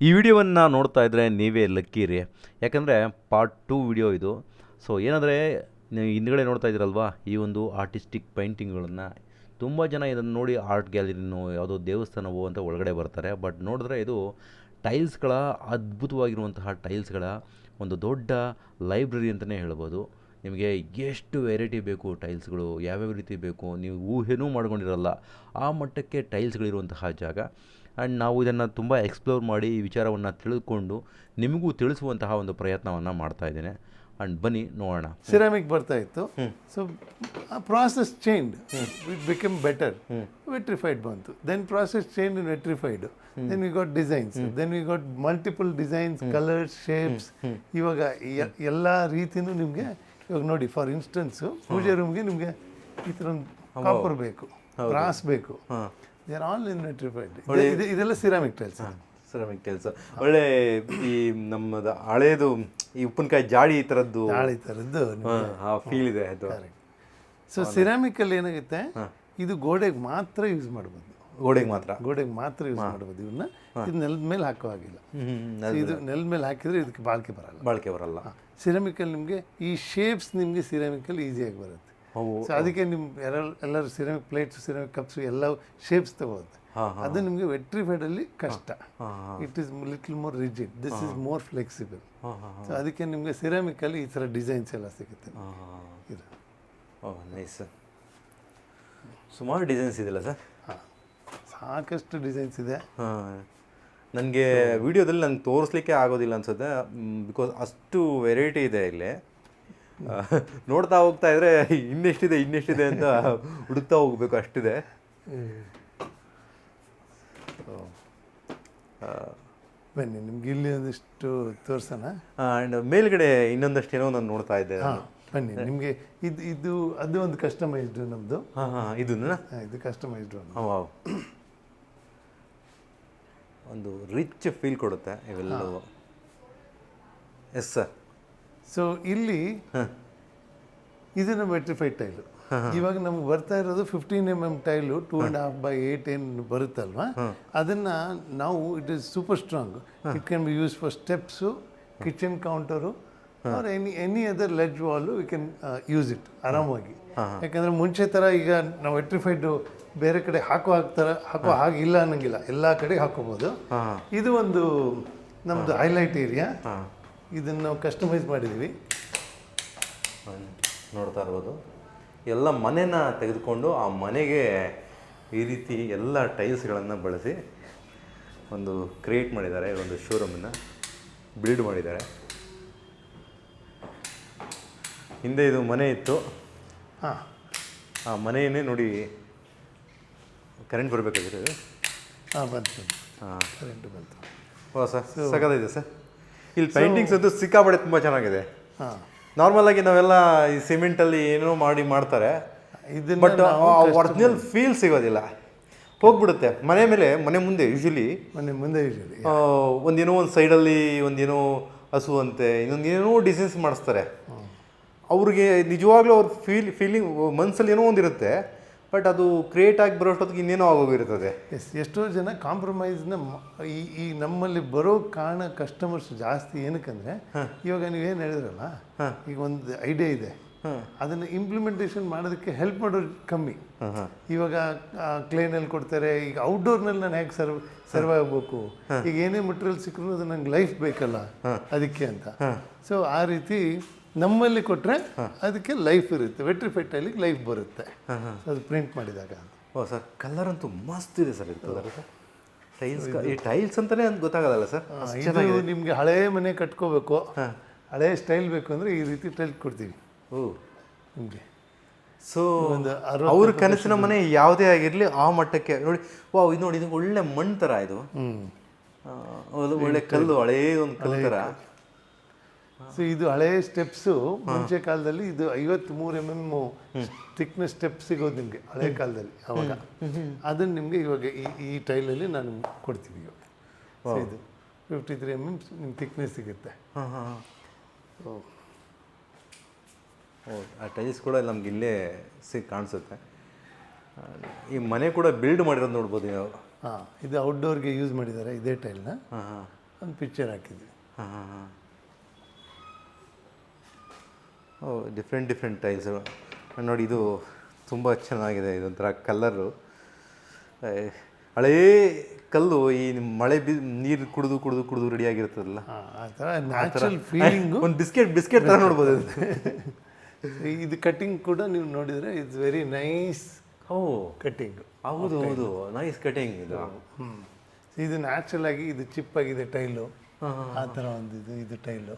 ಈ ವಿಡಿಯೋವನ್ನು ನೋಡ್ತಾ ಇದ್ದರೆ ನೀವೇ ಲಕ್ಕಿ ರೀ. ಯಾಕಂದರೆ ಪಾರ್ಟ್ 2 ವಿಡಿಯೋ ಇದು. ಸೊ ಏನಂದರೆ ನೀವು ಹಿಂದ್ಗಡೆ ನೋಡ್ತಾ ಇದ್ದೀರಲ್ವಾ, ಈ ಒಂದು ಆರ್ಟಿಸ್ಟಿಕ್ ಪೇಂಟಿಂಗ್ಗಳನ್ನು ತುಂಬ ಜನ ಇದನ್ನು ನೋಡಿ ಆರ್ಟ್ ಗ್ಯಾಲರಿನೋ ಯಾವುದೋ ದೇವಸ್ಥಾನವೋ ಅಂತ ಒಳಗಡೆ ಬರ್ತಾರೆ. ಬಟ್ ನೋಡಿದ್ರೆ ಇದು ಟೈಲ್ಸ್ಗಳ ಅದ್ಭುತವಾಗಿರುವಂತಹ ಟೈಲ್ಸ್ಗಳ ಒಂದು ದೊಡ್ಡ ಲೈಬ್ರರಿ ಅಂತಲೇ ಹೇಳ್ಬೋದು. ನಿಮಗೆ ಎಷ್ಟು ವೆರೈಟಿ ಬೇಕು ಟೈಲ್ಸ್ಗಳು, ಯಾವ್ಯಾವ ರೀತಿ ಬೇಕು ನೀವು ಊಹೆನೂ ಮಾಡ್ಕೊಂಡಿರಲ್ಲ, ಆ ಮಟ್ಟಕ್ಕೆ ಟೈಲ್ಸ್ಗಳಿರುವಂತಹ ಜಾಗ. ಆ್ಯಂಡ್ ನಾವು ಇದನ್ನು ತುಂಬ ಎಕ್ಸ್ಪ್ಲೋರ್ ಮಾಡಿ ಈ ವಿಚಾರವನ್ನು ತಿಳಿದುಕೊಂಡು ನಿಮಗೂ ತಿಳಿಸುವಂತಹ ಒಂದು ಪ್ರಯತ್ನವನ್ನು ಮಾಡ್ತಾಯಿದ್ದೇನೆ. ಆ್ಯಂಡ್ ಬನ್ನಿ ನೋಡೋಣ. ಸಿರಾಮಿಕ್ ಬರ್ತಾ ಇತ್ತು. So process change, it become better. Vitrified ಬಂತು, then process change in vitrified, then we got designs, then we got multiple designs, colours, shapes. ಇವಾಗ ಎಲ್ಲ ರೀತಿಯೂ ನಿಮಗೆ ಇವಾಗ ನೋಡಿ, ಫಾರ್ ಇನ್ಸ್ಟೆನ್ಸು ಪೂಜೆ ರೂಮ್ಗೆ ನಿಮಗೆ ಈ ಥರ ಒಂದು ಕಾಪರ್ ಬೇಕು, ಬ್ರಾಸ್ ಬೇಕು, they are all in vitrified. ಇದೆಲ್ಲ ಸಿರಾಮಿಕ್ ಟೈಲ್ಸ್. ಸಿರಾಮಿಕ್ ಟೈಲ್ಸ್ ಒಳ್ಳೆ ಈ ನಮ್ಮದು ಹಳೇದು ಈ ಉಪ್ಪಿನಕಾಯಿ ಜಾಡಿ ಈ ಥರದ್ದು ಫೀಲ್ ಇದೆ ಅದು. ಸೊ ಸಿರಾಮಿಕಲ್ಲಿ ಏನಾಗುತ್ತೆ, ಇದು ಗೋಡೆಗೆ ಮಾತ್ರ ಯೂಸ್ ಮಾಡ್ಬೋದು, ಗೋಡೆಗೆ ಮಾತ್ರ ಯೂಸ್ ಮಾಡ್ಬೋದು. ಇವನ್ನ ಇದು ನೆಲದ ಮೇಲೆ ಹಾಕೋ ಹಾಗಿಲ್ಲ. ಇದು ನೆಲದ ಮೇಲೆ ಹಾಕಿದ್ರೆ ಇದಕ್ಕೆ ಬಾಳಿಕೆ ಬರಲ್ಲ. ಸಿರಾಮಿಕಲ್ಲಿ ನಿಮಗೆ ಈ ಶೇಪ್ಸ್ ನಿಮಗೆ ಸಿರಾಮಿಕಲ್ಲಿ ಈಸಿಯಾಗಿ ಬರುತ್ತೆ. ಸೊ ಅದಕ್ಕೆ ಎಲ್ಲರೂ ಸಿರಾಮಿಕ್ ಪ್ಲೇಟ್ಸ್, ಸಿರಾಮಿಕ್ ಕಪ್ಸು ಎಲ್ಲ ಶೇಪ್ಸ್ ತಗೊಳುತ್ತೆ. ಅದು ನಿಮಗೆ ವೆಟ್ರಿಫೈಡಲ್ಲಿ ಕಷ್ಟ. It is little more rigid, this is more flexible. So ಅದಕ್ಕೆ ನಿಮಗೆ ಸಿರಾಮಿಕಲ್ಲಿ ಈ ಥರ ಡಿಸೈನ್ಸ್ ಎಲ್ಲ ಸಿಗುತ್ತೆ. ಇದು ನೈಸ್. ಸುಮಾರು ಡಿಸೈನ್ಸ್ ಇದೆಯಲ್ಲ ಸರ್? ಸಾಕಷ್ಟು ಡಿಸೈನ್ಸ್ ಇದೆ. ನನಗೆ ವಿಡಿಯೋದಲ್ಲಿ ನಂಗೆ ತೋರಿಸ್ಲಿಕ್ಕೆ ಆಗೋದಿಲ್ಲ ಅನ್ಸುತ್ತೆ, ಬಿಕಾಸ್ ಅಷ್ಟು ವೆರೈಟಿ ಇದೆ ಇಲ್ಲಿ. ನೋಡ್ತಾ ಹೋಗ್ತಾ ಇದ್ರೆ ಇನ್ನೆಷ್ಟಿದೆ ಅಂತ ಹುಡುಕ್ತಾ ಹೋಗ್ಬೇಕು, ಅಷ್ಟಿದೆ. ಬನ್ನಿ ನಿಮ್ಗೆ ಇಲ್ಲಿ ಒಂದಿಷ್ಟು ತೋರ್ಸೋಣ. ಆ್ಯಂಡ್ ಮೇಲ್ಗಡೆ ಇನ್ನೊಂದಷ್ಟು ಏನೋ ನಾನು ನೋಡ್ತಾ ಇದ್ದೆ. ಬನ್ನಿ ನಿಮಗೆ ಇದು ಅದು ಒಂದು ಕಸ್ಟಮೈಸ್ಡ್ ನಮ್ಮದು. ಇದು ಕಸ್ಟಮೈಸ್ಡ್ ಒಂದು ರಿಚ್ ಫೀಲ್ ಕೊಡುತ್ತೆ ಇವೆಲ್ಲವೂ. Yes sir. ಸೊ ಇಲ್ಲಿ ಇದನ್ನು ವೆಟ್ರಿಫೈಡ್ ಟೈಲು. ಇವಾಗ ನಮ್ಗೆ ಬರ್ತಾ ಇರೋದು 15mm ಟೈಲು, 2.5 by 8 ಏನು ಬರುತ್ತಲ್ವಾ, ಅದನ್ನು ನಾವು it is super strong. It can be use for steps, kitchen counter, or any other ledge wall we can use it ಆರಾಮಾಗಿ. ಯಾಕಂದರೆ ಮುಂಚೆ ಥರ ಈಗ ನಾವು ವೆಟ್ರಿಫೈಡು ಬೇರೆ ಕಡೆ ಹಾಕೋ ಹಾಗಿಲ್ಲ ಅನ್ನಂಗಿಲ್ಲ, ಎಲ್ಲ ಕಡೆ ಹಾಕೋಬೋದು. ಇದು ಒಂದು ನಮ್ಮದು ಹೈಲೈಟ್ ಏರಿಯಾ. ಇದನ್ನು ನಾವು ಕಸ್ಟಮೈಸ್ ಮಾಡಿದ್ದೀವಿ. ನೋಡ್ತಾ ಇರ್ಬೋದು, ಎಲ್ಲ ಮನೆನ ತೆಗೆದುಕೊಂಡು ಆ ಮನೆಗೆ ಈ ರೀತಿ ಎಲ್ಲ ಟೈಲ್ಸ್ಗಳನ್ನು ಬಳಸಿ ಒಂದು ಕ್ರಿಯೇಟ್ ಮಾಡಿದ್ದಾರೆ, ಒಂದು ಶೋರೂಮನ್ನು ಬಿಲ್ಡ್ ಮಾಡಿದ್ದಾರೆ. ಹಿಂದೆ ಇದು ಮನೆ ಇತ್ತು, ಆ ಮನೆಯನ್ನೇ ನೋಡಿ ಕರೆಂಟ್ ಬರಬೇಕಾದ್ರೆ ಬಂತು. ಕರೆಂಟ್ ಬಂತು. ಸರ್ ಸಖತ್ತಾಗಿದೆ ಸರ್. ಇಲ್ಲಿ ಪೇಂಟಿಂಗ್ಸ್ ಅಂತೂ ಸಿಕ್ಕಾಪಡೆ ತುಂಬ ಚೆನ್ನಾಗಿದೆ. ನಾರ್ಮಲಾಗಿ ನಾವೆಲ್ಲ ಈ ಸಿಮೆಂಟಲ್ಲಿ ಏನೋ ಮಾಡ್ತಾರೆ, ಬಟ್ ಒರಿಜಿನಲ್ ಫೀಲ್ ಸಿಗೋದಿಲ್ಲ, ಹೋಗ್ಬಿಡುತ್ತೆ. ಮನೆ ಮುಂದೆ ಯೂಶಲಿ ಒಂದೇನೋ ಒಂದು ಸೈಡಲ್ಲಿ ಒಂದೇನೋ ಹಸು ಅಂತೆ, ಇನ್ನೊಂದೇನೋ ಡಿಸೈನ್ಸ್ ಮಾಡಿಸ್ತಾರೆ. ಅವ್ರಿಗೆ ನಿಜವಾಗ್ಲೂ ಅವ್ರ ಫೀಲಿಂಗ್ ಮನಸ್ಸಲ್ಲಿ ಏನೋ ಒಂದಿರುತ್ತೆ, ಬಟ್ ಅದು ಕ್ರಿಯೇಟ್ ಆಗಿ ಬರೋಷ್ಟೊತ್ತಿಗೆ ಇನ್ನೇನೋ ಆಗೋಗಿರ್ತದೆ. ಎಷ್ಟೋ ಜನ ಕಾಂಪ್ರಮೈಸ್ನ ಈ ನಮ್ಮಲ್ಲಿ ಬರೋ ಕಾರಣ ಕಸ್ಟಮರ್ಸ್ ಜಾಸ್ತಿ. ಏನಕ್ಕಂದರೆ ಇವಾಗ ನೀವೇನು ಹೇಳಿದ್ರಲ್ಲ, ಈಗ ಒಂದು ಐಡಿಯಾ ಇದೆ, ಅದನ್ನು ಇಂಪ್ಲಿಮೆಂಟೇಷನ್ ಮಾಡೋದಕ್ಕೆ ಹೆಲ್ಪ್ ಮಾಡೋರು ಕಮ್ಮಿ. ಇವಾಗ ಕ್ಲೇನಲ್ಲಿ ಕೊಡ್ತಾರೆ, ಈಗ ಔಟ್ಡೋರ್ನಲ್ಲಿ ನಾನು ಹೇಗೆ ಸರ್ವ್ ಆಗಬೇಕು, ಈಗ ಏನೇ ಮೆಟೀರಿಯಲ್ ಸಿಕ್ಕರೂ ಅದು ನಂಗೆ ಲೈಫ್ ಬೇಕಲ್ಲ ಅದಕ್ಕೆ ಅಂತ. ಸೊ ಆ ರೀತಿ ನಮ್ಮಲ್ಲಿ ಕೊಟ್ಟರೆ ಅದಕ್ಕೆ ಲೈಫ್ ಇರುತ್ತೆ, ವೆಟ್ರಿಫೈಡ್ ಟೈಲಿಗೆ ಲೈಫ್ ಬರುತ್ತೆ ಅದು ಪ್ರಿಂಟ್ ಮಾಡಿದಾಗ. ಸರ್ ಕಲರ್ ಅಂತೂ ಮಸ್ತ್ ಇದೆ ಸರ್. ಇದು ಟೈಲ್ಸ್, ಈ ಟೈಲ್ಸ್ ಅಂತಲೇ ಅಂತ ಗೊತ್ತಾಗಲ್ಲ ಸರ್. ಇದು ನಿಮಗೆ ಹಳೇ ಮನೆ ಕಟ್ಕೋಬೇಕು, ಹಳೇ ಸ್ಟೈಲ್ ಬೇಕು ಅಂದರೆ ಈ ರೀತಿ ಟೈಲ್ ಕೊಡ್ತೀವಿ ನಿಮಗೆ. ಸೊ ಅವ್ರ ಕನಸಿನ ಮನೆ ಯಾವುದೇ ಆಗಿರಲಿ ಆ ಮಟ್ಟಕ್ಕೆ ನೋಡಿ. ಇದು ನೋಡಿ, ಇದು ಒಳ್ಳೆ ಮಣ್ಣು ಥರ, ಇದು ಒಳ್ಳೆ ಕಲ್ಲು, ಹಳೇ ಒಂದು ಕಲ್ಲು ಥರ. ಸೊ ಇದು ಹಳೇ ಸ್ಟೆಪ್ಸು. ಮುಂಚೆ ಕಾಲದಲ್ಲಿ ಇದು 53mm ಥಿಕ್ನೆಸ್ ಸ್ಟೆಪ್ ಸಿಗೋದು ನಿಮಗೆ ಹಳೆ ಕಾಲದಲ್ಲಿ. ಅವಾಗ ಅದನ್ನು ನಿಮಗೆ ಇವಾಗ ಈ ಟೈಲಲ್ಲಿ ನಾನು ಕೊಡ್ತೀವಿ ಇವಾಗ. ಸೊ ಇದು 53mm ನಿಮ್ಗೆ ಥಿಕ್ನೆಸ್ ಸಿಗುತ್ತೆ. ಆ ಟೈಲ್ಸ್ ಕೂಡ ನಮ್ಗೆ ಇಲ್ಲೇ ಕಾಣಿಸುತ್ತೆ. ಈ ಮನೆ ಕೂಡ ಬಿಲ್ಡ್ ಮಾಡಿರೋದು ನೋಡ್ಬೋದು ನೀವು. ಇದು ಔಟ್ಡೋರ್ಗೆ ಯೂಸ್ ಮಾಡಿದ್ದಾರೆ ಇದೇ ಟೈಲ್ನ. ಒಂದು ಪಿಕ್ಚರ್ ಹಾಕಿದ್ವಿ. ಹಾಂ ಹಾಂ ಹಾಂ. ಓ ಡಿಫ್ರೆಂಟ್ ಟೈಲ್ಸು ನೋಡಿ. ಇದು ತುಂಬ ಚೆನ್ನಾಗಿದೆ. ಇದೊಂಥರ ಕಲ್ಲರು ಹಳೇ ಕಲ್ಲು. ಈ ಮಳೆ ನೀರು ಕುಡಿದು ರೆಡಿಯಾಗಿರ್ತದಲ್ಲ, ಆ ಥರ ನ್ಯಾಚುರಲ್ ಫೀಲಿಂಗು. ಒಂದು ಬಿಸ್ಕೆಟ್ ಥರ ನೋಡ್ಬೋದು. ಇದು ಕಟ್ಟಿಂಗ್ ಕೂಡ ನೀವು ನೋಡಿದರೆ ಇಟ್ಸ್ ವೆರಿ ನೈಸ್. ಕಟ್ಟಿಂಗು ಹೌದು ನೈಸ್ ಕಟಿಂಗ್ ಇದು. ಇದು ನ್ಯಾಚುರಲ್ ಆಗಿ ಇದು ಚಿಪ್ ಆಗಿದೆ ಟೈಲು, ಆ ಥರ ಒಂದು ಇದು ಟೈಲು.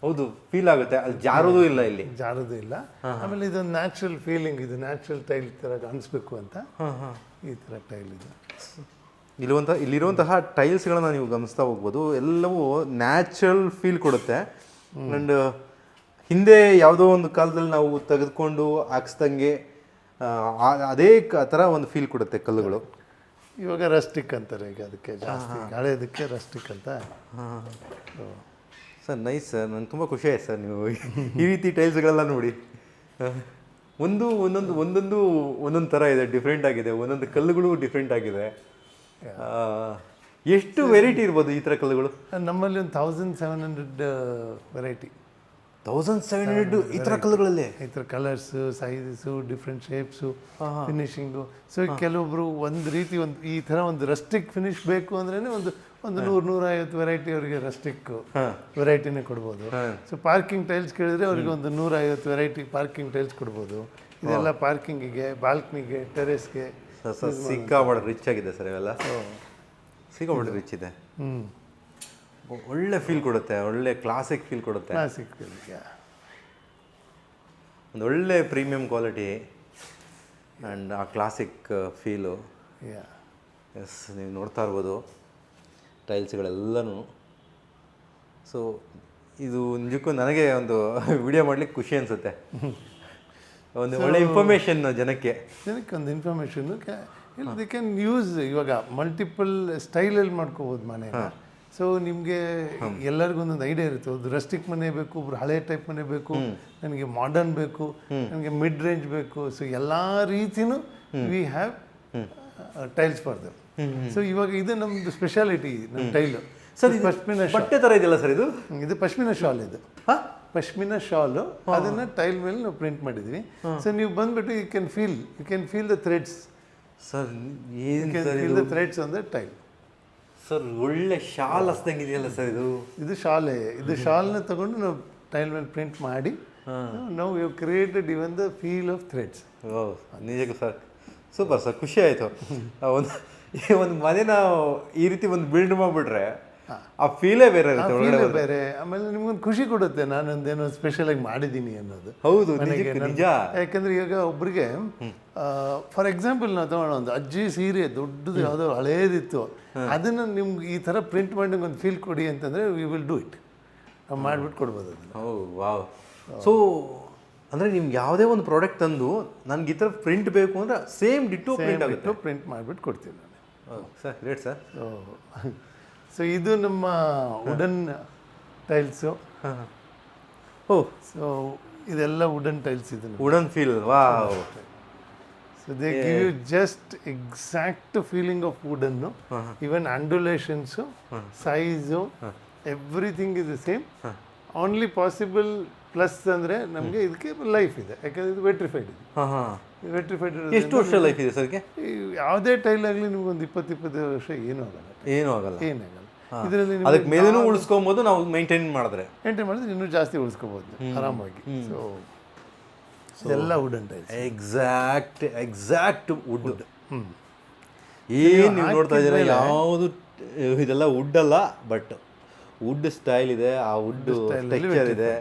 ಹೌದು ಫೀಲ್ ಆಗುತ್ತೆ, ಅಲ್ಲಿ ಜಾರೋದು ಇಲ್ಲ, ಇಲ್ಲಿ ಜಾರೋದು ಇಲ್ಲ. ಆಮೇಲೆ ಇದೊಂದು ನ್ಯಾಚುರಲ್ ಫೀಲಿಂಗ್, ಇದು ನ್ಯಾಚುರಲ್ ಟೈಲ್ ಥರ ಕಾಣಿಸ್ಬೇಕು ಅಂತ ಈ ಥರ ಟೈಲ್ ಇದು. ಇಲ್ಲಿರುವಂತಹ ಟೈಲ್ಸ್ಗಳನ್ನ ನೀವು ಗಮನಿಸ್ತಾ ಹೋಗ್ಬೋದು. ಎಲ್ಲವೂ ನ್ಯಾಚುರಲ್ ಫೀಲ್ ಕೊಡುತ್ತೆ. ಆ್ಯಂಡ್ ಹಿಂದೆ ಯಾವುದೋ ಒಂದು ಕಾಲದಲ್ಲಿ ನಾವು ತೆಗೆದುಕೊಂಡು ಹಾಕ್ಸ್ದಂಗೆ ಅದೇ ಥರ ಒಂದು ಫೀಲ್ ಕೊಡುತ್ತೆ ಕಲ್ಲುಗಳು. ಇವಾಗ ರಸ್ಟಿಕ್ ಅಂತಾರೆ ಈಗ ಅದಕ್ಕೆ, ಜಾಸ್ತಿ ಹಳೆಯದಕ್ಕೆ ರಸ್ಟಿಕ್ ಅಂತ. ಸರ್ ನೈಸ್ ಸರ್, ನನಗೆ ತುಂಬ ಖುಷಿ ಆಯ್ತು ಸರ್ ನೀವು ಈ ರೀತಿ ಟೈಲ್ಸ್ಗಳೆಲ್ಲ ನೋಡಿ. ಒಂದೊಂದು ಥರ ಇದೆ, ಡಿಫ್ರೆಂಟ್ ಆಗಿದೆ. ಒಂದೊಂದು ಕಲ್ಲುಗಳು ಡಿಫ್ರೆಂಟ್ ಆಗಿದೆ. ಎಷ್ಟು ವೆರೈಟಿ ಇರ್ಬೋದು ಈ ಥರ ಕಲ್ಲುಗಳು? ನಮ್ಮಲ್ಲಿ ಒಂದು 1700 ವೆರೈಟಿ. 1700 ಈ ಥರ ಕಲ್ಲುಗಳಲ್ಲಿ ಈ ಥರ colours, sizes, different shapes, finishing. So ಕೆಲವೊಬ್ಬರು ಒಂದು ರೀತಿ ಈ ಥರ ಒಂದು ರಸ್ಟಿಕ್ ಫಿನಿಶ್ ಬೇಕು ಅಂದ್ರೇ ಒಂದು 100-150 ವೆರೈಟಿ ಅವರಿಗೆ ರಸ್ಟಿಕ್ ವೆರೈಟಿನೇ ಕೊಡ್ಬೋದು. ಸೊ ಪಾರ್ಕಿಂಗ್ ಟೈಲ್ಸ್ ಕೇಳಿದ್ರೆ ಅವ್ರಿಗೆ ಒಂದು 150 ವೆರೈಟಿ ಪಾರ್ಕಿಂಗ್ ಟೈಲ್ಸ್ ಕೊಡ್ಬೋದು. ಇದೆಲ್ಲ ಪಾರ್ಕಿಂಗಿಗೆ, ಬಾಲ್ಕನಿಗೆ, ಟೆರೆಸ್ಗೆ. ಸಿಕ್ಕಾಪಟ್ಟೆ ರಿಚ್ ಆಗಿದೆ ಸರ್ ಇವೆಲ್ಲ, ಸಿಕ್ಕಾಪಟ್ಟೆ ರಿಚ್ ಇದೆ. ಒಳ್ಳೆ ಫೀಲ್ ಕೊಡುತ್ತೆ, ಒಳ್ಳೆ ಕ್ಲಾಸಿಕ್ ಫೀಲ್ ಕೊಡುತ್ತೆ. ಕ್ಲಾಸಿಕ್ ಫೀಲ್, ಒಂದು ಒಳ್ಳೆ ಪ್ರೀಮಿಯಂ ಕ್ವಾಲಿಟಿ ಆ್ಯಂಡ್ ಆ ಕ್ಲಾಸಿಕ್ ಫೀಲು. ಎಸ್, ನೀವು ನೋಡ್ತಾ ಇರ್ಬೋದು ಟೈಲ್ಸ್ಗಳೆಲ್ಲನೂ. ಸೊ ಇದು ನಿಜಕ್ಕೂ ನನಗೆ ಒಂದು ವಿಡಿಯೋ ಮಾಡ್ಲಿಕ್ಕೆ ಖುಷಿ ಅನಿಸುತ್ತೆ. ಒಂದು ಒಳ್ಳೆ ಇನ್ಫಾರ್ಮೇಷನ್ ಜನಕ್ಕೆ ಒಂದು ಇನ್ಫಾರ್ಮೇಷನ್ನು ದೇ ಕ್ಯಾನ್ ಯೂಸ್. ಇವಾಗ ಮಲ್ಟಿಪಲ್ ಸ್ಟೈಲಲ್ಲಿ ಮಾಡ್ಕೋಬೋದು ಮನೆ. ಸೊ ನಿಮಗೆ ಎಲ್ಲರಿಗೂ ಒಂದೊಂದು ಐಡಿಯಾ ಇರುತ್ತೆ. ಒಂದು ರಸ್ಟಿಕ್ ಮನೆ ಬೇಕು, ಒಬ್ರು ಹಳೆ ಟೈಪ್ ಮನೆ ಬೇಕು, ನನಗೆ ಮಾಡರ್ನ್ ಬೇಕು, ನನಗೆ ಮಿಡ್ ರೇಂಜ್ ಬೇಕು. ಸೊ ಎಲ್ಲ ರೀತಿನೂ we have tiles for them. So ಇವಾಗ ಇದು ನಮ್ಮದು ಸ್ಪೆಷಾಲಿಟಿ, ನಮ್ಮ ಟೈಲು. ಸರ್ ಪಶ್ಮಿನ ಬಟ್ಟೆ ಥರ ಇದೆಯಲ್ಲ ಸರ್ ಇದು? ಇದು ಪಶ್ಮಿನ ಶಾಲ್. ಇದು ಪಶ್ಮಿನ ಶಾಲು, ಅದನ್ನು ಟೈಲ್ ಮೇಲೆ ನಾವು ಪ್ರಿಂಟ್ ಮಾಡಿದ್ವಿ. ಸೊ ನೀವು ಬಂದ್ಬಿಟ್ಟು you can feel the threads. Sir feel the threads on the tile. Sir ಒಳ್ಳೆ ಶಾಲ್ ಹಸ್ದಂಗೆ ಇದೆಯಲ್ಲ ಸರ್ ಇದು? ಇದು ಶಾಲೆ. ಇದು ಶಾಲ್ನ ತಗೊಂಡು ನಾವು ಟೈಲ್ ಮೇಲೆ ಪ್ರಿಂಟ್ ಮಾಡಿ ನಾವು you created even the feel of threads. ನಿಜಕ್ಕೂ ಸರ್ ಸೂಪರ್ ಸರ್, ಖುಷಿ ಆಯಿತು. ಒಂದು ಮನೆನ ಈ ರೀತಿ ಒಂದು ಬಿಲ್ಡ್ ಮಾಡಿಬಿಟ್ರೆ ಆ ಫೀಲೇ ಬೇರೆ ಇರುತ್ತೆ, ಬೇರೆ. ಆಮೇಲೆ ನಿಮ್ಗೊಂದು ಖುಷಿ ಕೊಡುತ್ತೆ, ನಾನೊಂದೇನೋ ಸ್ಪೆಷಲ್ ಆಗಿ ಮಾಡಿದ್ದೀನಿ ಅನ್ನೋದು. ಹೌದು ನಿಜ. ಯಾಕಂದ್ರೆ ಈಗ ಒಬ್ರಿಗೆ ಫಾರ್ ಎಕ್ಸಾಂಪಲ್ ನಾವು ತಗೋಣ, ಒಂದು ಅಜ್ಜಿ ಸೀರೆ ದೊಡ್ಡದು ಯಾವುದೋ ಹಳೇದಿತ್ತು, ಅದನ್ನು ನಿಮ್ಗೆ ಈ ಥರ ಪ್ರಿಂಟ್ ಮಾಡಿ ಒಂದು ಫೀಲ್ ಕೊಡಿ ಅಂತಂದರೆ ವಿ ವಿಲ್ ಡೂ ಇಟ್. ನಾವು ಮಾಡಿಬಿಟ್ಟು ಕೊಡ್ಬೋದು ಅದನ್ನು. ವಾವ್. ಸೊ ಅಂದರೆ ನಿಮ್ಗೆ ಯಾವುದೇ ಒಂದು ಪ್ರಾಡಕ್ಟ್ ತಂದು ನನಗೆ ಈ ಥರ ಪ್ರಿಂಟ್ ಬೇಕು ಅಂದರೆ ಸೇಮ್ ಡಿಟ್ಟೋ ಪ್ರಿಂಟ್ ಮಾಡಿಬಿಟ್ಟು ಕೊಡ್ತೀನಿ ನಾನು. Sir great sir. ಸೊ ಇದು ನಮ್ಮ ವುಡನ್ ಟೈಲ್ಸು. ಸೊ ಇದೆಲ್ಲ ವುಡನ್ ಟೈಲ್ಸ್. ಇದನ್ನು wooden feel. Wow. So they give you just exact feeling of wooden. Even undulations, size, everything is the same. Only possible plus ಅಂದರೆ ನಮಗೆ ಇದಕ್ಕೆ life ಇದೆ, ಯಾಕಂದರೆ ಇದು ವೆಟ್ರಿಫೈಡ್ ಇದೆ. ವೆಟ್ರಿಫೈಡ್ ಎಷ್ಟು ವರ್ಷ ಲೈಫ್ ಇದೆ ಸರ್ಗೆ? ಯಾವುದೇ ಟೈಲ್ ಆಗಲಿ ನಿಮ್ಗೊಂದು 20-25 ವರ್ಷ ಏನೂ ಆಗಲ್ಲ. ಇದರಲ್ಲಿ ಅದಕ್ಕೆ ಮೇಲೇನೂ ಉಳಿಸ್ಕೊಬೋದು, ನಾವು ಮೇಂಟೈನ್ ಮಾಡಿದ್ರೆ ಇನ್ನೂ ಜಾಸ್ತಿ ಉಳಿಸ್ಕೋಬೋದು ಆರಾಮಾಗಿ. ಸೊ ಇದೆಲ್ಲ ವುಡನ್ ಟೈಲ್ಸ್, ಎಕ್ಸಾಕ್ಟ್ ವುಡ್. ಏನು ನೀವು ನೋಡ್ತಾ ಇದ್ದೀರಾ, ಯಾವುದು ಇದೆಲ್ಲ ವುಡ್ ಅಲ್ಲ, ಬಟ್ ವುಡ್ ಸ್ಟೈಲ್ ಇದೆ, ಆ ವುಡ್ ಟೆಕ್ಸ್ಚರ್ ಇದೆ.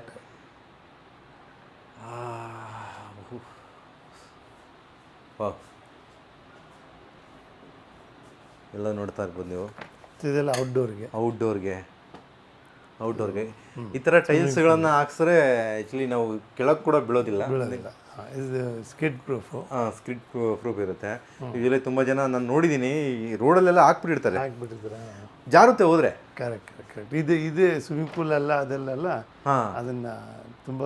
ಎಲ್ಲ ನೋಡ್ತಾ ಇರ್ಬೋದು ನೀವು. ಇದೆಲ್ಲ ಔಟ್ಡೋರ್ಗೆ ಈ ಥರ ಟೈಲ್ಸ್ಗಳನ್ನು ಹಾಕ್ಸಿದ್ರೆ ಆ್ಯಕ್ಚುಲಿ ನಾವು ಕೆಳಗೆ ಕೂಡ ಬೀಳೋದಿಲ್ಲ. ಇದು ಸ್ಕಿಡ್ ಪ್ರೂಫ್ ಇರುತ್ತೆ. ಇದರಲ್ಲಿ ತುಂಬ ಜನ ನಾನು ನೋಡಿದ್ದೀನಿ, ಈ ರೋಡಲ್ಲೆಲ್ಲ ಹಾಕ್ಬಿಟ್ಟಿರ್ತಾರೆ, ಜಾರುತ್ತೆ ಹೋದರೆ. ಕರೆಕ್ಟ್. ಇದೇ ಸ್ವಿಮ್ಮಿಂಗ್ ಪೂಲ್ ಅಲ್ಲ, ಅದೆಲ್ಲ ಅದನ್ನು ತುಂಬ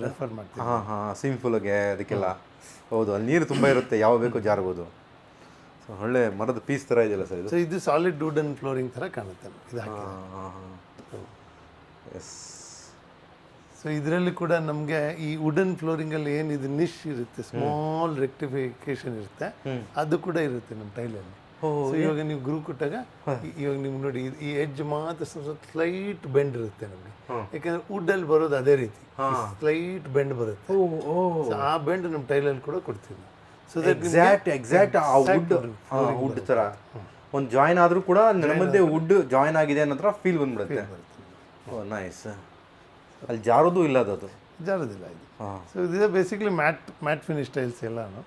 ರೆಫರ್ ಮಾಡ್ತೀವಿ. ಸ್ವಿಮ್ಮಿಂಗ್ ಪೂಲಿಗೆ ಅದಕ್ಕೆಲ್ಲ. ಹೌದು, ಅಲ್ಲಿ ನೀರು ತುಂಬ ಇರುತ್ತೆ, ಯಾವ ಬೇಕೋ ಜಾರ್ಬೋದು. ಸೊ ಒಳ್ಳೆ ಮರದ ಪೀಸ್ ಥರ ಇದೆಯಲ್ಲ ಸರ್ ಇದು. ಸೊ ಇದು ಸಾಲಿಡ್ ವುಡನ್ ಫ್ಲೋರಿಂಗ್ ಥರ ಕಾಣುತ್ತೆ ಇದು ಎಸ್. ಸೊ ಇದರಲ್ಲಿ ಕೂಡ ನಮಗೆ ಈ ವುಡನ್ ಫ್ಲೋರಿಂಗಲ್ಲಿ ಏನಿದೆ ನಿಶ್ ಇರುತ್ತೆ, ಸ್ಮಾಲ್ ರೆಕ್ಟಿಫಿಕೇಶನ್ ಇರುತ್ತೆ, ಅದು ಕೂಡ ಇರುತ್ತೆ ನಮ್ಮ ಟೈಲಲ್ಲಿ. ಸೊ ಇವಾಗ ನೀವು ಗ್ರೂ ಕೊಟ್ಟಾಗ ಇವಾಗ ನಿಮ್ಗೆ ನೋಡಿ ಈ ಎಡ್ಜ್ ಮಾತ್ರ ಸ್ಲೈಟ್ ಬೆಂಡ್ ಇರುತ್ತೆ ನಮಗೆ, ಯಾಕಂದ್ರೆ ವುಡ್ಡಲ್ಲಿ ಬರೋದು ಅದೇ ರೀತಿ ಸ್ಲೈಟ್ ಬೆಂಡ್ ಬರುತ್ತೆ. ಸೊ ಆ ಬೆಂಡ್ ನಮ್ಮ ಟೈಲಲ್ಲಿ ಕೂಡ ಕೊಡ್ತೀವಿ. ಸೊ ಎಕ್ಸಾಕ್ಟ್ ಆ ವುಡ್ ಥರ ಒಂದು ಜಾಯಿನ್ ಆದರೂ ಕೂಡ ನಮ್ಮದೇ ವುಡ್ ಜಾಯಿನ್ ಆಗಿದೆ ಅನ್ನೋ ಥರ ಫೀಲ್ ಬಂದ್ಬಿಡುತ್ತೆ. ಓ ನೈಸ್. ಅಲ್ಲಿ ಜಾರೋದು ಇಲ್ಲ ಅದು ಜಾರೋದಿಲ್ಲ ಇದು. ಸೊ ಇದು ಬೇಸಿಕ್ಲಿ ಮ್ಯಾಟ್ ಫಿನಿಶ್ ಟೈಲ್ಸ್ ಎಲ್ಲಾನು.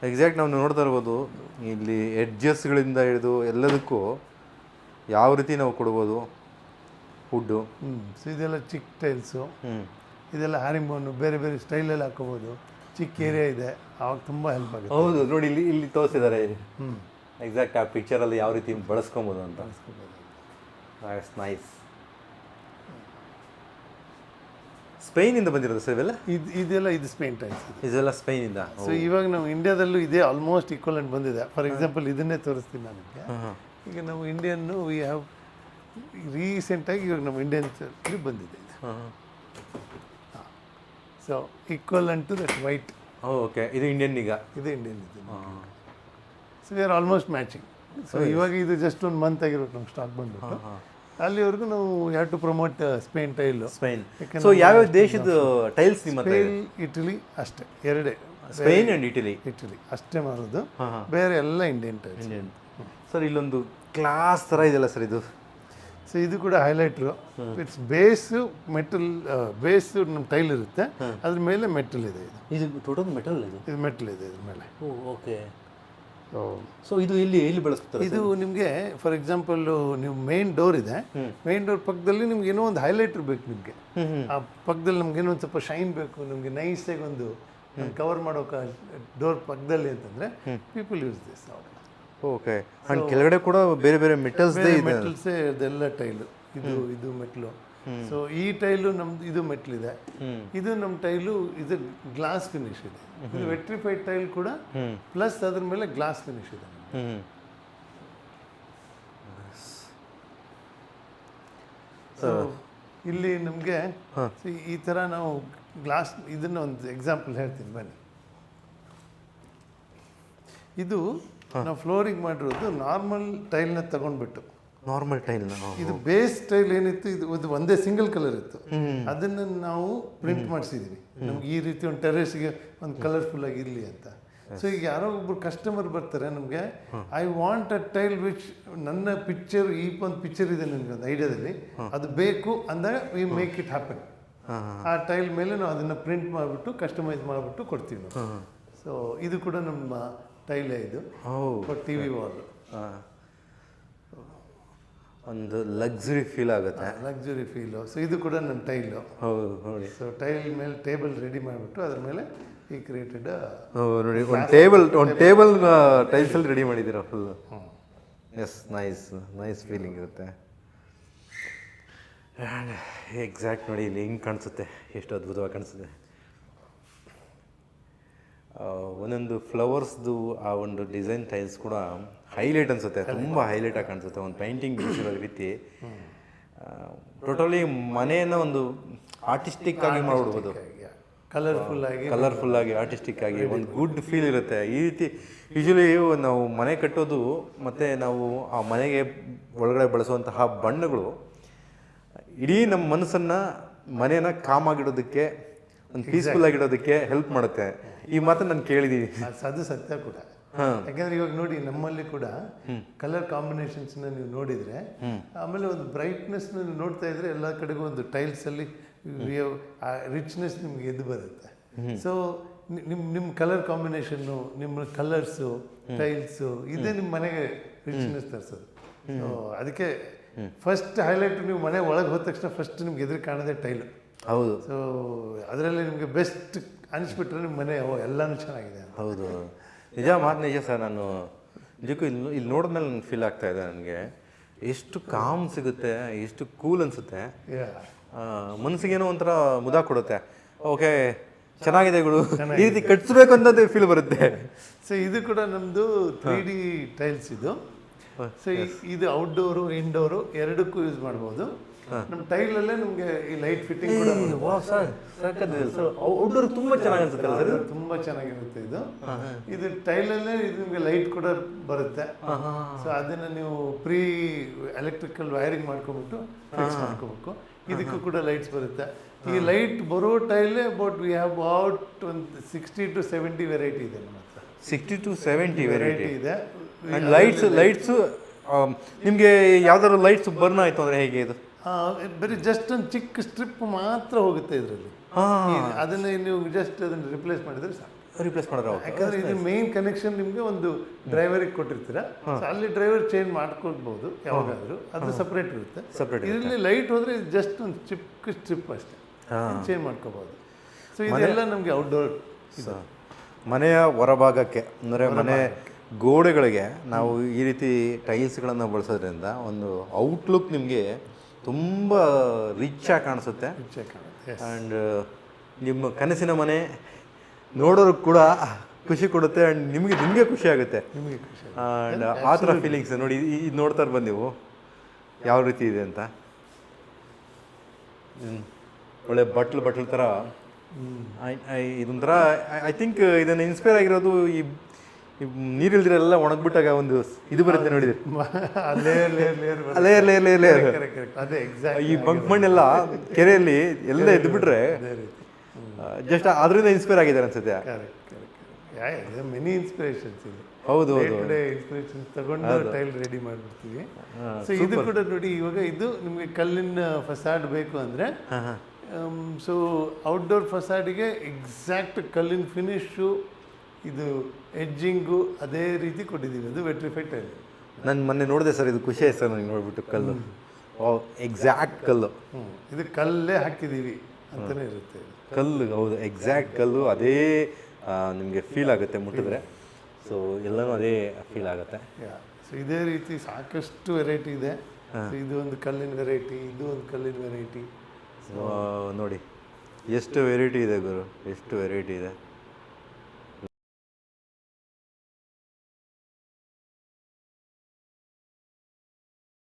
ಎಕ್ಸಾಕ್ಟ್ ನಾವು ನೋಡ್ತಾ ಇರ್ಬೋದು ಇಲ್ಲಿ ಎಡ್ಜಸ್ಗಳಿಂದ ಹಿಡಿದು ಎಲ್ಲದಕ್ಕೂ ಯಾವ ರೀತಿ ನಾವು ಕೊಡ್ಬೋದು ವುಡ್ಡು. ಸೊ ಇದೆಲ್ಲ ಚಿಕ್ಕ ಟೈಲ್ಸು, ಇದೆಲ್ಲ ಹ್ಯಾರಿಂಬೋನು ಬೇರೆ ಬೇರೆ ಸ್ಟೈಲಲ್ಲಿ ಹಾಕೋಬೋದು. ಚಿಕ್ಕ ಏರಿಯಾ ಇದೆ, ಆವಾಗ ತುಂಬ ಹೆಲ್ಪ್ ಆಗುತ್ತೆ. ಹೌದು ನೋಡಿ ಇಲ್ಲಿ ತೋರಿಸಿದ್ದಾರೆ ಎಕ್ಸಾಕ್ಟ್ ಆ ಪಿಕ್ಚರಲ್ಲಿ ಯಾವ ರೀತಿ ಬಳಸ್ಕೊಬೋದು ಅಂತ. ನೈಸ್. ಸ್ಪೇನಿಂದ ಬಂದಿರೋದು ಸರ್ ಇವೆಲ್ಲ? ಇದು ಸ್ಪೇನ್ ಟೈಲ್ಸ್, ಇದೆಲ್ಲ ಸ್ಪೇನಿಂದ. ಸೊ ಇವಾಗ ನಾವು ಇಂಡಿಯಾದಲ್ಲೂ ಇದೇ ಆಲ್ಮೋಸ್ಟ್ ಈಕ್ವಲೆಂಟ್ ಬಂದಿದೆ. ಫಾರ್ ಎಕ್ಸಾಂಪಲ್ ಇದನ್ನೇ ತೋರಿಸ್ತೀನಿ ನಾನು ನಿಮಗೆ. ಈಗ ನಾವು ಇಂಡಿಯನ್ನು ವಿ ಹ್ಯಾವ್ ರೀಸೆಂಟಾಗಿ ಇವಾಗ ನಮ್ಮ ಇಂಡಿಯನ್ಸಲ್ಲಿ ಬಂದಿದೆ ಇದು. So equivalent to that white. Okay, ಇದು ಇಂಡಿಯನ್ ಈಗ. ಇದು ಇಂಡಿಯನ್ ಇದೆ. So we are almost matching. So ಇವಾಗ ಇದು ಜಸ್ಟ್ ಒಂದು ಮಂತ್ ಆಗಿರೋದು ನಮ್ಗೆ ಸ್ಟಾಕ್ ಬಂದ್ಬಿಟ್ಟು. ಅಲ್ಲಿವರೆಗೂ ನಾವು have to promote Spain tile. Spain. So ಯಾವ್ಯಾವ ದೇಶದ ಟೈಲ್ಸ್ ನಿಮ್ಮ ಹತ್ರ? ಸ್ಪೇನ್, ಇಟಲಿ ಅಷ್ಟೇ, ಎರಡೇ. ಸ್ಪೇನ್ ಆ್ಯಂಡ್ ಇಟಲಿ ಅಷ್ಟೇ ಮಾರೋದು, ಬೇರೆ ಎಲ್ಲ ಇಂಡಿಯನ್ ಟೈಲ್ಸ್. ಸರ್ ಇಲ್ಲೊಂದು ಕ್ಲಾಸ್ ಥರ ಇದೆಯಲ್ಲ ಸರ್ ಇದು? ಸೊ ಇದು ಕೂಡ ಹೈಲೈಟ್ರು. ಇಟ್ಸ್ ಬೇಸು ಮೆಟಲ್, ಬೇಸು ನಮ್ಮ ಟೈಲ್ ಇರುತ್ತೆ, ಅದ್ರ ಮೇಲೆ ಮೆಟಲ್ ಇದೆ. ಇದು ಟೋಟಲ್ ಮೆಟಲ್? ಇದು ಮೆಟಲ್ ಇದೆ ಇದ್ರ ಮೇಲೆ. ಓಕೆ. ಸೊ ಇದು ಎಲ್ಲಿ ಬಳಸ್ತಾರೆ? ಇದು ನಿಮಗೆ ಫಾರ್ ಎಕ್ಸಾಂಪಲ್ ನೀವು ಮೇನ್ ಡೋರ್ ಇದೆ, ಮೇನ್ ಡೋರ್ ಪಕ್ಕದಲ್ಲಿ ನಿಮ್ಗೆ ಏನೋ ಒಂದು ಹೈಲೈಟರ್ ಬೇಕು. ನಿಮಗೆ ಆ ಪಕ್ಕದಲ್ಲಿ ನಮ್ಗೆ ಏನೋ ಒಂದು ಸ್ವಲ್ಪ ಶೈನ್ ಬೇಕು, ನಿಮಗೆ ನೈಸಾಗಿ ಒಂದು ಕವರ್ ಮಾಡೋಕೆ ಡೋರ್ ಪಕ್ಕದಲ್ಲಿ ಅಂತಂದರೆ people use this. Okay. And ಕೆಳಗಡೆ ಕೂಡ ಬೇರೆ ಬೇರೆ ಮೆಟಲ್ಸೇ ಇದೆಲ್ಲ ಟೈಲು. ಇದು ಮೆಟ್ಲು. ಸೊ ಈ ಟೈಲು ನಮ್ದು ಇದು ಮೆಟ್ಲ್ ಇದೆ. ಇದು ನಮ್ಮ ಟೈಲು ಇದು ಗ್ಲಾಸ್ ಫಿನಿಶ್ ಇದೆ. ಇದು ವೆಟ್ರಿಫೈಡ್ ಟೈಲ್ ಕೂಡ ಪ್ಲಸ್ ಅದ್ರ ಮೇಲೆ ಗ್ಲಾಸ್ ಫಿನಿಶ್ ಇದೆ. ಸೊ ಇಲ್ಲಿ ನಮಗೆ ಈ ಥರ ನಾವು ಗ್ಲಾಸ್ ಇದನ್ನ ಒಂದು ಎಕ್ಸಾಂಪಲ್ ಹೇಳ್ತೀನಿ ಬನ್ನಿ. ಇದು ನಾವು ಫ್ಲೋರಿಂಗ್ ಮಾಡಿರೋದು ನಾರ್ಮಲ್ ಟೈಲ್ನ ತಗೊಂಡ್ಬಿಟ್ಟು. ನಾರ್ಮಲ್ ಟೈಲ್ನ ಇದು ಬೇಸ್ ಟೈಲ್ ಏನಿತ್ತು, ಇದು ಒಂದೇ ಸಿಂಗಲ್ ಕಲರ್ ಇತ್ತು, ಅದನ್ನು ನಾವು ಪ್ರಿಂಟ್ ಮಾಡಿಸಿದ್ವಿ. ನಮ್ಗೆ ಈ ರೀತಿ ಒಂದು ಟೆರೇಸ್ಗೆ ಒಂದು ಕಲರ್ಫುಲ್ ಆಗಿ ಇರಲಿ ಅಂತ. ಸೊ ಈಗ ಯಾರೋ ಒಬ್ರು ಕಸ್ಟಮರ್ ಬರ್ತಾರೆ, ನಮಗೆ I want a tile which ನನ್ನ ಪಿಕ್ಚರ್, ಈ ಒಂದು ಪಿಕ್ಚರ್ ಇದೆ ನನಗೆ ಒಂದು ಐಡಿಯಾದಲ್ಲಿ, ಅದು ಬೇಕು ಅಂದಾಗ ವಿ ಮೇಕ್ ಇಟ್ ಹ್ಯಾಪನ್. ಆ ಟೈಲ್ ಮೇಲೆ ನಾವು ಅದನ್ನು ಪ್ರಿಂಟ್ ಮಾಡಿಬಿಟ್ಟು ಕಸ್ಟಮೈಸ್ ಮಾಡಿಬಿಟ್ಟು ಕೊಡ್ತೀವಿ ನಾವು. ಸೊ ಇದು ಕೂಡ ನಮ್ಮ ಟೈಲೇ. ಇದು ಟಿ ವಿ ವಾಲ್. ಒಂದು ಲಕ್ಸುರಿ ಫೀಲ್ ಆಗುತ್ತೆ. Luxury feel. ಸೊ ಇದು ಕೂಡ ನನ್ನ ಟೈಲು. ಹೌದು ನೋಡಿ. ಸೊ ಟೈಲ್ ಮೇಲೆ ಟೇಬಲ್ ರೆಡಿ ಮಾಡಿಬಿಟ್ಟು ಅದ್ರ ಮೇಲೆ ಈ ಕ್ರಿಯೇಟೆಡ್ ನೋಡಿ ಒಂದು ಟೇಬಲ್ ಟೈಲ್ಸಲ್ಲಿ ರೆಡಿ ಮಾಡಿದ್ದೀರಾ ಫುಲ್. ಎಸ್, ನೈಸ್ ಫೀಲಿಂಗ್ ಇರುತ್ತೆ. ಎಕ್ಸಾಕ್ಟ್ ನೋಡಿ ಇಲ್ಲಿ ಹಿಂಗೆ ಕಾಣಿಸುತ್ತೆ, ಎಷ್ಟು ಅದ್ಭುತವಾಗಿ ಕಾಣಿಸುತ್ತೆ. ಒಂದೊಂದು ಫ್ಲವರ್ಸ್ದು ಆ ಒಂದು ಡಿಸೈನ್ ಟೈಲ್ಸ್ ಕೂಡ ಹೈಲೈಟ್ ಅನಿಸುತ್ತೆ, ತುಂಬ ಹೈಲೈಟಾಗಿ ಕಾಣಿಸುತ್ತೆ. ಒಂದು ಪೇಂಟಿಂಗ್ ಬಿಡಿಸಿರೋ ರೀತಿ ಟೋಟಲಿ ಮನೆಯನ್ನು ಒಂದು ಆರ್ಟಿಸ್ಟಿಕ್ ಆಗಿ ಮಾಡಿಬಿಡ್ಬೋದು. ಕಲರ್ಫುಲ್ ಆಗಿ ಆರ್ಟಿಸ್ಟಿಕ್ ಆಗಿ ಒಂದು ಗುಡ್ ಫೀಲ್ ಇರುತ್ತೆ. ಈ ರೀತಿ ಯೂಶ್ವಲಿ ನಾವು ಮನೆ ಕಟ್ಟೋದು ಮತ್ತು ನಾವು ಆ ಮನೆಗೆ ಒಳಗಡೆ ಬಳಸುವಂತಹ ಬಣ್ಣಗಳು ಇಡೀ ನಮ್ಮ ಮನಸ್ಸನ್ನು, ಮನೆಯನ್ನು ಕಾಮಾಗಿಡೋದಕ್ಕೆ, ಒಂದು ಪೀಸ್ಫುಲ್ ಆಗಿಡೋದಕ್ಕೆ ಹೆಲ್ಪ್ ಮಾಡುತ್ತೆ. ಈ ಮಾತನ್ನು ನಾನು ಕೇಳಿದ್ದೀವಿ. ಅದು ಸತ್ಯ ಕೂಡ. ಯಾಕಂದ್ರೆ ಇವಾಗ ನೋಡಿ ನಮ್ಮಲ್ಲಿ ಕೂಡ ಕಲರ್ ಕಾಂಬಿನೇಷನ್ಸ್ ನೀವು ನೋಡಿದ್ರೆ, ಆಮೇಲೆ ಒಂದು ಬ್ರೈಟ್ನೆಸ್ ನೋಡ್ತಾ ಇದ್ರೆ ಎಲ್ಲ ಕಡೆಗೂ ಒಂದು ಟೈಲ್ಸ್ ಅಲ್ಲಿ ರಿಚ್ನೆಸ್ ನಿಮ್ಗೆ ಎದ್ದು ಬರುತ್ತೆ. ಸೊ ನಿಮ್ಮ ಕಲರ್ ಕಾಂಬಿನೇಷನ್ನು, ನಿಮ್ಮ ಕಲರ್ಸು, ಟೈಲ್ಸು, ಇದೇ ನಿಮ್ಮ ಮನೆಗೆ ರಿಚ್ನೆಸ್ ತರಿಸೋದು. ಸೊ ಅದಕ್ಕೆ ಫಸ್ಟ್ ಹೈಲೈಟ್, ನೀವು ಮನೆ ಒಳಗೆ ಹೋದ ತಕ್ಷಣ ಫಸ್ಟ್ ನಿಮ್ಗೆ ಎದುರು ಕಾಣೋದೇ ಟೈಲು. ಹೌದು. ಸೊ ಅದರಲ್ಲಿ ನಿಮಗೆ ಬೆಸ್ಟ್ ಅನಿಸ್ಬಿಟ್ರೆ ನಿಮ್ಮ ಮನೆ ಎಲ್ಲನೂ ಚೆನ್ನಾಗಿದೆ. ಹೌದು, ನಿಜ ಸರ್. ನಾನು ನಿಜಕ್ಕೂ ಇಲ್ಲಿ ನೋಡಿದ್ಮೇಲೆ ನನಗೆ ಫೀಲ್ ಆಗ್ತಾ ಇದೆ, ನನಗೆ ಎಷ್ಟು ಕಾಮ್ ಸಿಗುತ್ತೆ, ಎಷ್ಟು ಕೂಲ್ ಅನಿಸುತ್ತೆ, ಮನಸ್ಸಿಗೇನೋ ಒಂಥರ ಮುದ ಕೊಡುತ್ತೆ. ಓಕೆ, ಚೆನ್ನಾಗಿದೆ ಗುರು, ಈ ರೀತಿ ಕಟ್ಸ್ಬೇಕು ಅನ್ನೋದು ಫೀಲ್ ಬರುತ್ತೆ. ಸೊ ಇದು ಕೂಡ ನಮ್ಮದು 3D ಟೈಲ್ಸ್ ಇದು. ಸೊ ಇದು ಔಟ್ಡೋರು ಇಂಡೋರು ಎರಡಕ್ಕೂ ಯೂಸ್ ಮಾಡ್ಬೋದು. ನಮ್ಮ ಟೈಲಲ್ಲೇ ನಮಗೆ ಈ ಲೈಟ್ ಫಿಟ್ಟಿಂಗ್ ಕೂಡ ಔಟ್ಡೋರ್ ತುಂಬ ಚೆನ್ನಾಗಿ ಅನ್ಸುತ್ತೆ ಸರ್, ತುಂಬ ಚೆನ್ನಾಗಿರುತ್ತೆ ಇದು. ಇದು ಟೈಲಲ್ಲೇ ಇದು ನಿಮಗೆ ಲೈಟ್ ಕೂಡ ಬರುತ್ತೆ. ಸೊ ಅದನ್ನು ನೀವು ಪ್ರೀ ಎಲೆಕ್ಟ್ರಿಕಲ್ ವೈರಿಂಗ್ ಮಾಡ್ಕೊಬಿಟ್ಟು ಫಿಕ್ಸ್ ಮಾಡ್ಕೋಬೇಕು. ಇದಕ್ಕೂ ಕೂಡ ಲೈಟ್ಸ್ ಬರುತ್ತೆ. ಈ ಲೈಟ್ ಬರೋ ಟೈಲೇ ಅಬೌಟ್ ವಿ ಹ್ಯಾವ್ ಅಬೌಟ್ ಒಂದು 60 to 70 ವೆರೈಟಿ ಇದೆ ನಮ್ಮ ಹತ್ರ. 60 to 70 ವೆರೈಟಿ ಇದೆ. ಆ್ಯಂಡ್ ಲೈಟ್ಸು ನಿಮಗೆ ಯಾವ್ದಾದ್ರು ಲೈಟ್ಸ್ ಬರ್ನ್ ಆಯಿತು ಅಂದರೆ ಹೇಗೆ ಇದು? ಬರೀ ಜಸ್ಟ್ ಒಂದು ಚಿಕ್ಕ ಸ್ಟ್ರಿಪ್ ಮಾತ್ರ ಹೋಗುತ್ತೆ ಇದರಲ್ಲಿ. ಅದನ್ನ ನೀವು ಜಸ್ಟ್ ಅದನ್ನು ರಿಪ್ಲೇಸ್ ಮಾಡಿದ್ರೆ ಸಾಕು. ರಿಪ್ಲೇಸ್ ಮಾಡಿದ್ರೆ ಯಾಕಂದ್ರೆ ಇದು ಮೇನ್ ಕನೆಕ್ಷನ್ ನಿಮಗೆ ಒಂದು ಡ್ರೈವರಿಗೆ ಕೊಟ್ಟಿರ್ತೀರ. ಅಲ್ಲಿ ಡ್ರೈವರ್ ಚೇಂಜ್ ಮಾಡ್ಕೊಳ್ಬಹುದು ಯಾವಾಗಾದ್ರೂ, ಅದು ಸಪ್ರೇಟ್ ಇರುತ್ತೆ. ಇದರಲ್ಲಿ ಲೈಟ್ ಹೋದ್ರೆ ಜಸ್ಟ್ ಒಂದು ಚಿಕ್ಕ ಸ್ಟ್ರಿಪ್ ಅಷ್ಟೇ ಚೇಂಜ್ ಮಾಡ್ಕೋಬಹುದು. ಸೊ ಇದೆಲ್ಲ ನಮಗೆ ಔಟ್ಡೋರ್. ಮನೆಯ ಹೊರಭಾಗಕ್ಕೆ ಅಂದರೆ ಮನೆ ಗೋಡೆಗಳಿಗೆ ನಾವು ಈ ರೀತಿ ಟೈಲ್ಸ್ಗಳನ್ನು ಬಳಸೋದ್ರಿಂದ ಒಂದು ಔಟ್ಲುಕ್ ನಿಮಗೆ ತುಂಬ ರಿಚ್ ಆಗಿ ಕಾಣಿಸುತ್ತೆ. ಆ್ಯಂಡ್ ನಿಮ್ಮ ಕನಸಿನ ಮನೆ ನೋಡೋರು ಕೂಡ ಖುಷಿ ಕೊಡುತ್ತೆ. ಆ್ಯಂಡ್ ನಿಮಗೆ ಖುಷಿ ಆಗುತ್ತೆ. ಆ್ಯಂಡ್ ಆ ಥರ ಫೀಲಿಂಗ್ಸ್ ನೋಡಿ, ಇದು ನೋಡ್ತಾ ಬಂದು ನೀವು ಯಾವ ರೀತಿ ಇದೆ ಅಂತ. ಒಳ್ಳೆ ಬಟ್ಲು ಥರ ಇದೊಂಥರ ಐ ಥಿಂಕ್ ಇದನ್ನು ಇನ್ಸ್ಪೈರ್ ಆಗಿರೋದು ಈ ನೀರಿಲ್ದಿರೆಲ್ಲ ಒಣಗ್ಬಿಟ್ಟಾಗ ಒಂದು ಇದು ಬರುತ್ತೆ ನೋಡಿದ್ರೆ, ಅದೇ ಎಕ್ಸಾಕ್ಟ್ ಈ ಬಂಕ್ ಮಣ್ಣೆಲ್ಲ ಕೆರೆಯಲ್ಲಿ ಎಲ್ಲ ಎದ್ದುಬಿಟ್ರೆ ಜಸ್ಟ್ ಅದರಿಂದ ಇನ್ಸ್ಪೈರ್ ಆಗಿದ್ದಾರೆ ಅನ್ಸುತ್ತೆ. ಮೆನಿ ಇನ್ಸ್ಪಿರೇಷನ್ಸ್ ಇದೆ. ಹೌದು ಇನ್ಸ್ಪಿರೇಷನ್ ತಗೊಂಡು ಟೈಲ್ ರೆಡಿ ಮಾಡಿಬಿಡ್ತೀವಿ. ಸೊ ಇದು ಕೂಡ ನೋಡಿ, ಇವಾಗ ಇದು ನಿಮಗೆ ಕಲ್ಲಿನ ಫಸಾಡ್ ಬೇಕು ಅಂದರೆ, ಸೊ ಔಟ್ಡೋರ್ ಫಸಾಡಿಗೆ ಎಕ್ಸಾಕ್ಟ್ ಕಲ್ಲಿನ ಫಿನಿಶು, ಇದು ಎಡ್ಜಿಂಗು ಅದೇ ರೀತಿ ಕೊಟ್ಟಿದ್ದೀವಿ. ಅದು ವೆಟ್ರಿಫೈಡ್ ಟೈಲ್. ನಾನು ಮೊನ್ನೆ ನೋಡಿದೆ ಸರ್, ಇದು ಖುಷಿ ಆಯ್ತು ಸರ್ ನನಗೆ ನೋಡ್ಬಿಟ್ಟು. ಕಲ್ಲು ಎಕ್ಸಾಕ್ಟ್ ಕಲ್ಲು, ಇದು ಕಲ್ಲೇ ಹಾಕಿದ್ದೀವಿ ಅಂತಲೇ ಇರುತ್ತೆ. ಕಲ್ಲು ಹೌದು, ಎಕ್ಸಾಕ್ಟ್ ಕಲ್ಲು. ಅದೇ ನಿಮಗೆ ಫೀಲ್ ಆಗುತ್ತೆ ಮುಟ್ಟಿದ್ರೆ. ಸೊ ಎಲ್ಲನೂ ಅದೇ ಫೀಲ್ ಆಗುತ್ತೆ. ಸೊ ಇದೇ ರೀತಿ ಸಾಕಷ್ಟು ವೆರೈಟಿ ಇದೆ. ಇದು ಒಂದು ಕಲ್ಲಿನ ವೆರೈಟಿ, ಇದು ಒಂದು ಕಲ್ಲಿನ ವೆರೈಟಿ. ನೋಡಿ ಎಷ್ಟು ವೆರೈಟಿ ಇದೆ ಗುರು, ಎಷ್ಟು ವೆರೈಟಿ ಇದೆ.